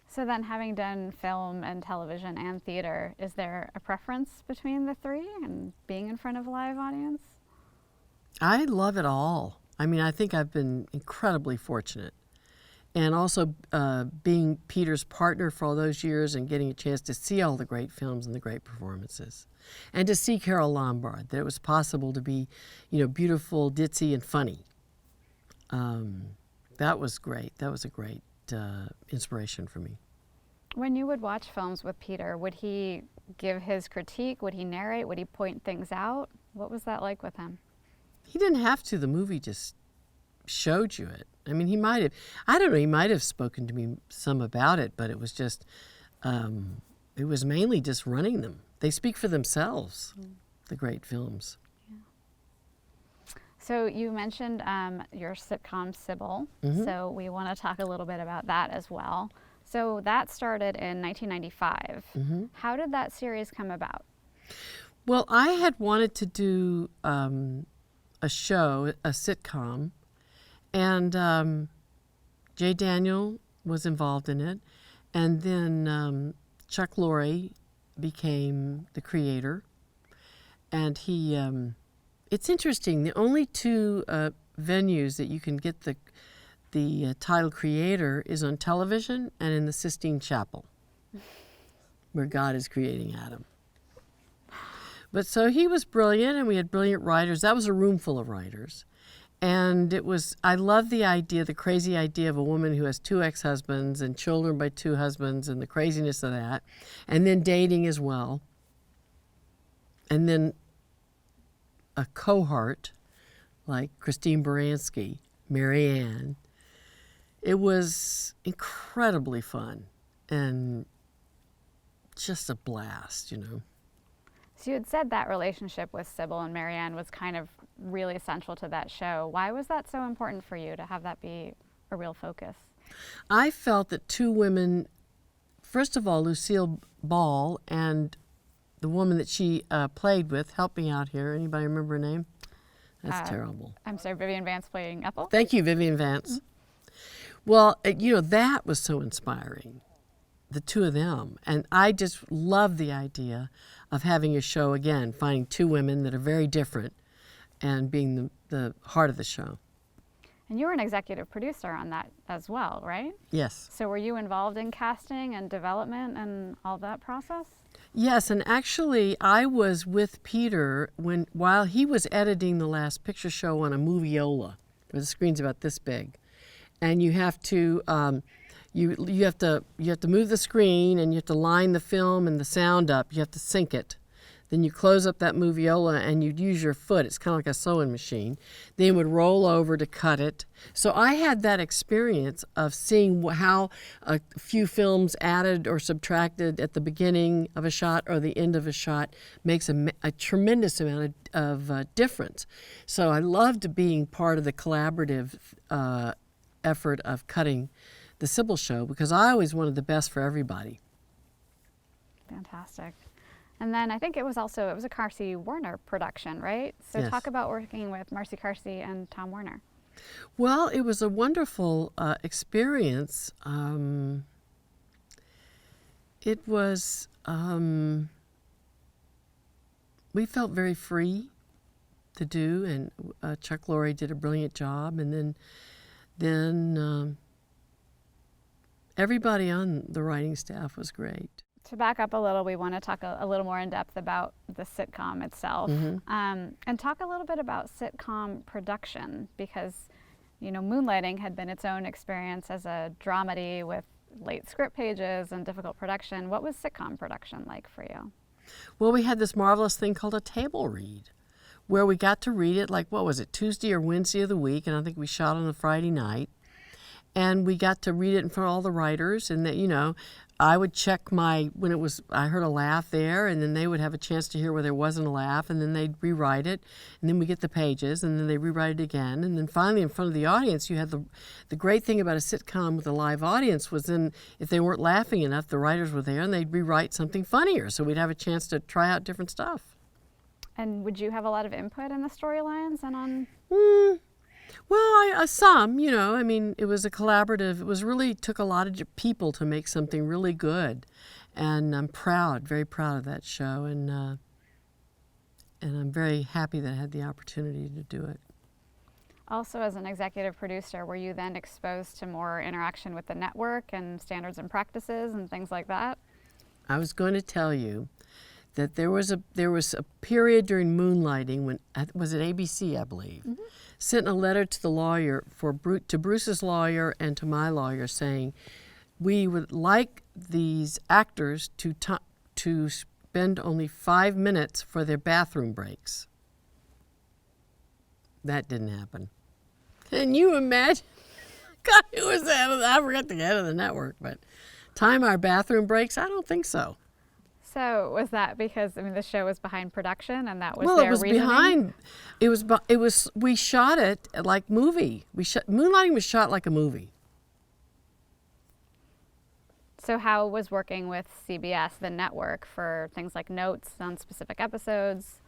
So then, having done film and television and theater, is there a preference between the three and being in front of a live audience? I love it all. I mean, I think I've been incredibly fortunate. And also being Peter's partner for all those years and getting a chance to see all the great films and the great performances. And to see Carol Lombard, that it was possible to be, beautiful, ditzy, and funny. That was great. That was a great inspiration for me. When you would watch films with Peter, would he give his critique? Would he narrate? Would he point things out? What was that like with him? He didn't have to. The movie just showed you it. I mean, he might have, I don't know, he might have spoken to me some about it, but it was just, it was mainly just running them. They speak for themselves, the great films. Yeah. So you mentioned your sitcom Cybill, so we want to talk a little bit about that as well. So that started in 1995. How did that series come about? Well, I had wanted to do a show, a sitcom, and Jay Daniel was involved in it, and then Chuck Lorre became the creator, and he. It's interesting. The only two venues that you can get the title creator is on television and in the Sistine Chapel, where God is creating Adam. But so he was brilliant, and we had brilliant writers. That was a room full of writers. And I love the idea, the crazy idea of a woman who has 2 ex-husbands and children by 2 husbands and the craziness of that, and then dating as well. And then a cohort like Christine Baranski, Mary Ann. It was incredibly fun and just a blast, So you had said that relationship with Cybill and Mary Ann was kind of really essential to that show. Why was that so important for you to have that be a real focus? I felt that 2 women, first of all, Lucille Ball and the woman that she played with, help me out here. Anybody remember her name? That's terrible. I'm sorry, Vivian Vance playing Ethel? Thank you, Vivian Vance. Well, that was so inspiring, the 2 of them. And I just love the idea of having a show, again, finding 2 women that are very different and being the heart of the show. And you were an executive producer on that as well, right? Yes. So were you involved in casting and development and all that process? Yes, and actually I was with Peter while he was editing the last picture show on a moviola, where the screen's about this big. And you have to you have to move the screen, and you have to line the film and the sound up. You have to sync it. Then you close up that moviola and you'd use your foot. It's kind of like a sewing machine. Then you would roll over to cut it. So I had that experience of seeing how a few films added or subtracted at the beginning of a shot or the end of a shot makes a tremendous amount of difference. So I loved being part of the collaborative effort of cutting the Cybill show because I always wanted the best for everybody. Fantastic. And then I think it was a Carsey Werner production, right? So Yes. Talk about working with Marcy Carsey and Tom Werner. Well, it was a wonderful experience. It was, we felt very free to do, and Chuck Lorre did a brilliant job. And then then everybody on the writing staff was great. To back up a little, we want to talk a little more in depth about the sitcom itself, and talk a little bit about sitcom production, because, you know, Moonlighting had been its own experience as a dramedy with late script pages and difficult production. What was sitcom production like for you? Well, we had this marvelous thing called a table read, where we got to read it, like, what was it, Tuesday or Wednesday of the week, and I think we shot on a Friday night. And we got to read it in front of all the writers, and that, you know, I would check I heard a laugh there, and then they would have a chance to hear where there wasn't a laugh, and then they'd rewrite it, and then we get the pages, and then they rewrite it again, and then finally in front of the audience, you had the great thing about a sitcom with a live audience was then if they weren't laughing enough, the writers were there, and they'd rewrite something funnier, so we'd have a chance to try out different stuff. And would you have a lot of input in the storylines and on? Well, some, you know, I mean, it was a collaborative. It was really took a lot of people to make something really good, and I'm very proud of that show, and I'm very happy that I had the opportunity to do it. Also, as an executive producer, were you then exposed to more interaction with the network and standards and practices and things like that? I was going to tell you that there was a period during Moonlighting when, was it ABC, I believe, sent a letter to the lawyer to Bruce's lawyer and to my lawyer saying, we would like these actors to spend only 5 minutes for their bathroom breaks. That didn't happen. Can you imagine? God, who was the head of I forget the head of the network, but time our bathroom breaks? I don't think so. So was that because, I mean, the show was behind production and that was well, their it was reasoning? we shot it like movie. Moonlighting was shot like a movie. So how was working with CBS, the network, for things like notes on specific episodes?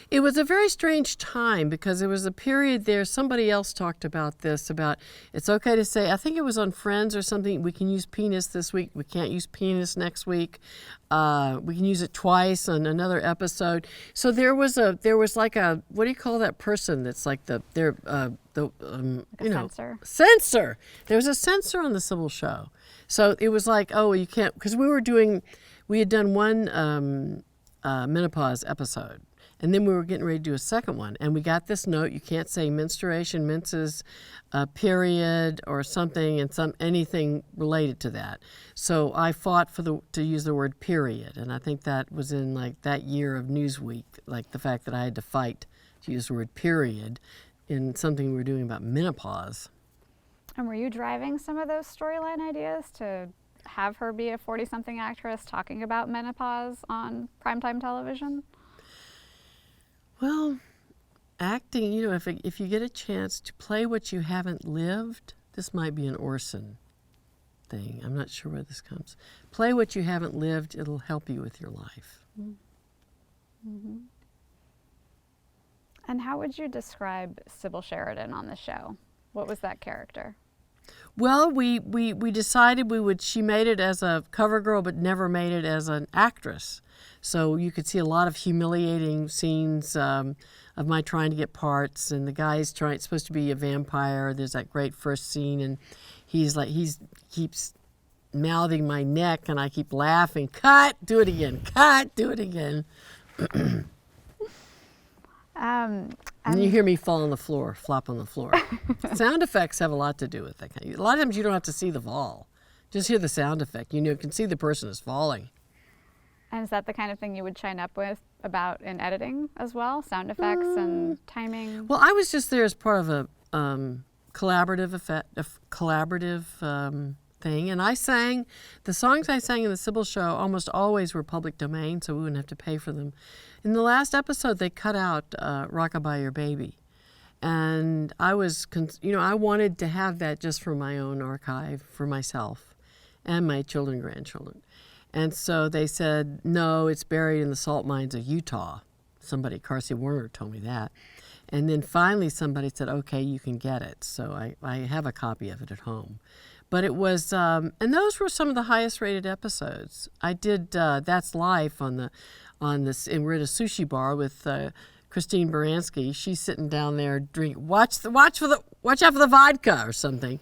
It was a very strange time because there was a period there, somebody else talked about this, about it's okay to say, I think it was on Friends or something, we can use penis this week, we can't use penis next week. We can use it twice on another episode. So there was like a, what do you call that person that's like Censor? Censor. There was a censor on the Cybill show. So it was like, oh, you can't, because we had done one menopause episode, and then we were getting ready to do a second one, and we got this note, you can't say menstruation, menses, period, or something, and anything related to that. So I fought to use the word period, and I think that was in like that year of Newsweek, like the fact that I had to fight to use the word period in something we were doing about menopause. And were you driving some of those storyline ideas to have her be a 40-something actress talking about menopause on primetime television? Well, acting, you know, if you get a chance to play what you haven't lived, this might be an Orson thing. I'm not sure where this comes. Play what you haven't lived, it'll help you with your life. Mm-hmm. And how would you describe Cybill Sheridan on the show? What was that character? Well, we decided she made it as a cover girl, but never made it as an actress. So you could see a lot of humiliating scenes of my trying to get parts, and the guy's supposed to be a vampire. There's that great first scene, and he keeps mouthing my neck, and I keep laughing. Cut, do it again. Cut, do it again. And you hear me fall on the floor, flop on the floor. Sound effects have a lot to do with that. A lot of times you don't have to see the fall. Just hear the sound effect. You can see the person is falling. And is that the kind of thing you would chime up with about in editing as well? Sound effects and timing? Well, I was just there as part of a collaborative thing. And I sang, the songs I sang in the Cybill show almost always were public domain, so we wouldn't have to pay for them. In the last episode, they cut out Rockabye Your Baby. And I was, I wanted to have that just for my own archive, for myself and my children and grandchildren. And so they said, no, it's buried in the salt mines of Utah. Somebody, Carsey Werner, told me that. And then finally somebody said, okay, you can get it. So I have a copy of it at home. But it was, and those were some of the highest rated episodes. I did That's Life on this, and we're at a sushi bar with Christine Baranski, she's sitting down there watch out for the vodka or something.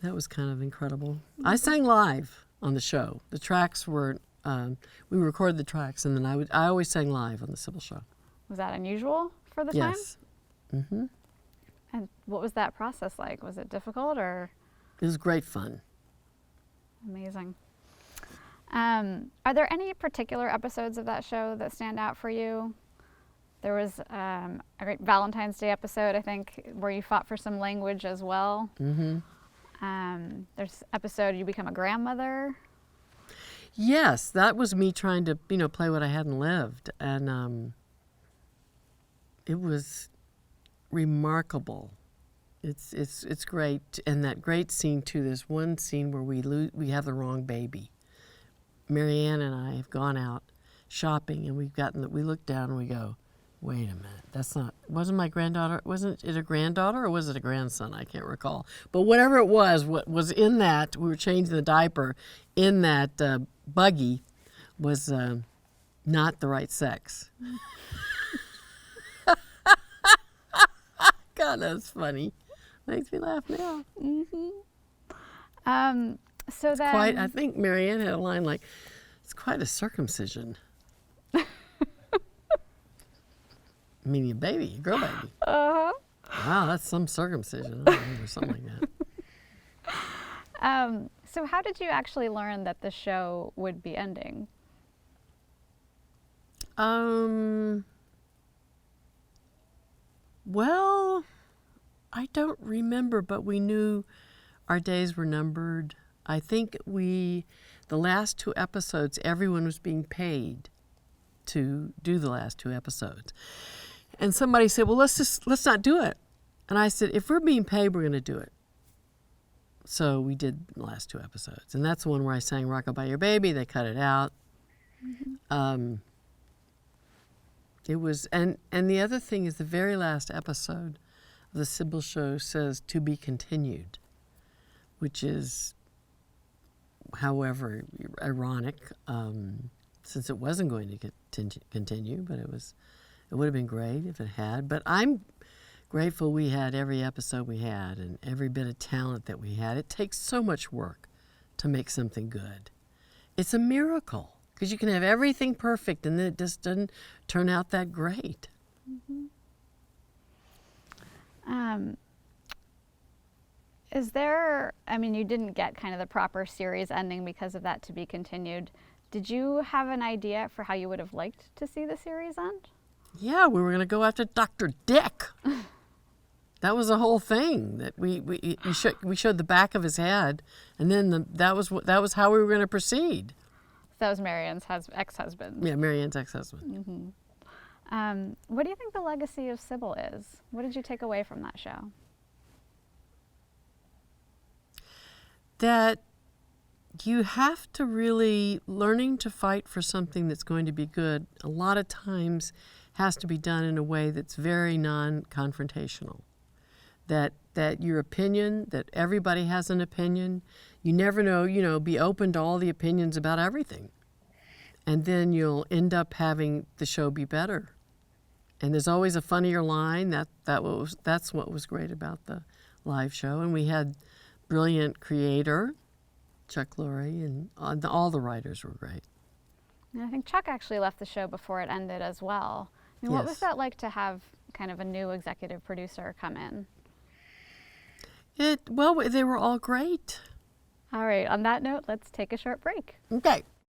That was kind of incredible. I sang live on the show. The tracks were we recorded the tracks, and then I always sang live on the Cybill show. Was that unusual for the time? Yes. Mm-hmm. And what was that process like? Was it difficult or? It was great fun. Amazing. Are there any particular episodes of that show that stand out for you? There was a great Valentine's Day episode, I think, where you fought for some language as well. Mm-hmm. There's episode you become a grandmother. Yes, that was me trying to, play what I hadn't lived, and it was remarkable. It's great, and that great scene too. There's one scene where we have the wrong baby. Marianne and I have gone out shopping, and we look down and we go, wait a minute, wasn't my granddaughter, wasn't it a granddaughter or was it a grandson? I can't recall. But whatever it was, what was in that, we were changing the diaper, in that buggy was not the right sex. God, that's funny. Makes me laugh now. Mm-hmm. I think Marianne had a line like, it's quite a circumcision. Meaning a baby, a girl baby. Uh-huh. Wow, that's some circumcision. I don't know, or something like that. So how did you actually learn that the show would be ending? Well, I don't remember, but we knew our days were numbered. I think the last 2 episodes, everyone was being paid to do the last 2 episodes. And somebody said, well, let's not do it. And I said, if we're being paid, we're going to do it. So we did the last 2 episodes. And that's the one where I sang Rockabye Your Baby. They cut it out. Mm-hmm. It was, and the other thing is the very last episode of the Cybill show says to be continued, which is, however, ironic, since it wasn't going to continue, but it would have been great if it had. But I'm grateful we had every episode we had and every bit of talent that we had. It takes so much work to make something good. It's a miracle because you can have everything perfect and then it just doesn't turn out that great. Mm-hmm. Is there, you didn't get kind of the proper series ending because of that to be continued. Did you have an idea for how you would have liked to see the series end? Yeah, we were going to go after Dr. Dick. That was the whole thing. That we showed the back of his head, and then that was how we were going to proceed. That was Marianne's ex-husband. Yeah, Marianne's ex-husband. Mm-hmm. What do you think the legacy of Cybill is? What did you take away from that show? That you have to really, learning to fight for something that's going to be good, a lot of times has to be done in a way that's very non-confrontational. That your opinion, that everybody has an opinion, you never know, be open to all the opinions about everything. And then you'll end up having the show be better. And there's always a funnier line. That's what was great about the live show. And we had brilliant creator, Chuck Lorre, and all the writers were great. And I think Chuck actually left the show before it ended as well. Yes. What was that like to have kind of a new executive producer come in? Well, they were all great. All right, on that note, let's take a short break. Okay.